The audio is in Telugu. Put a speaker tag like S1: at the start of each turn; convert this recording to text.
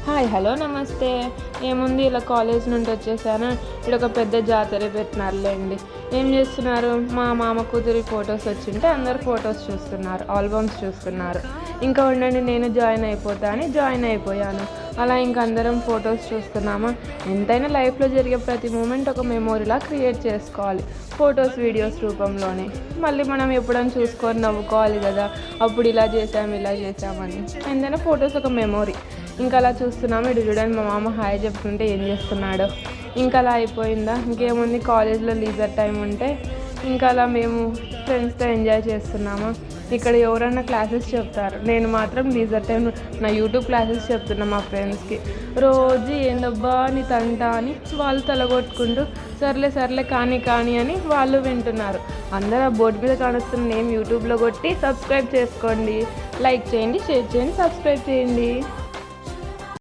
S1: హాయ్ హలో నమస్తే. ఏముంది, ఇలా కాలేజ్ నుండి వచ్చేసాను. ఇక్కడ ఒక పెద్ద జాతర పెట్టినారులేండి. ఏం చేస్తున్నారు, మా మామ కూతురి ఫొటోస్ వచ్చింటే అందరు ఫొటోస్ చూస్తున్నారు, ఆల్బమ్స్ చూస్తున్నారు. ఇంకా ఉండండి, నేను జాయిన్ అయిపోతా అని జాయిన్ అయిపోయాను. అలా ఇంక అందరం ఫొటోస్ చూస్తున్నామా. ఎంతైనా లైఫ్లో జరిగే ప్రతి మూమెంట్ ఒక మెమోరీలా క్రియేట్ చేసుకోవాలి, ఫొటోస్ వీడియోస్ రూపంలోనే. మళ్ళీ మనం ఎప్పుడైనా చూసుకొని నవ్వుకోవాలి కదా, అప్పుడు ఇలా చేసామని. ఎంతైనా ఫొటోస్ ఒక మెమోరీ. ఇంకా అలా చూస్తున్నాము. ఇటు చూడండి, మా మామ హాయ్ చెప్తుంటే ఏం చేస్తున్నాడో. ఇంకా అలా అయిపోయిందా, ఇంకేముంది, కాలేజ్లో లీజర్ టైం ఉంటే ఇంకా అలా మేము ఫ్రెండ్స్తో ఎంజాయ్ చేస్తున్నాము. ఇక్కడ ఎవరన్నా క్లాసెస్ చెప్తారు, నేను మాత్రం లీజర్ టైం నా యూట్యూబ్ క్లాసెస్ చెప్తున్నా మా ఫ్రెండ్స్కి. రోజు ఏందబ్బా అని తంట అని వాళ్ళు తలగొట్టుకుంటూ సర్లే కానీ అని వాళ్ళు వింటున్నారు. అందరూ ఆ బోర్డు మీద కానుస్తున్న నేమ్ యూట్యూబ్లో కొట్టి సబ్స్క్రైబ్ చేసుకోండి, లైక్ చేయండి, షేర్ చేయండి, సబ్స్క్రైబ్ చేయండి.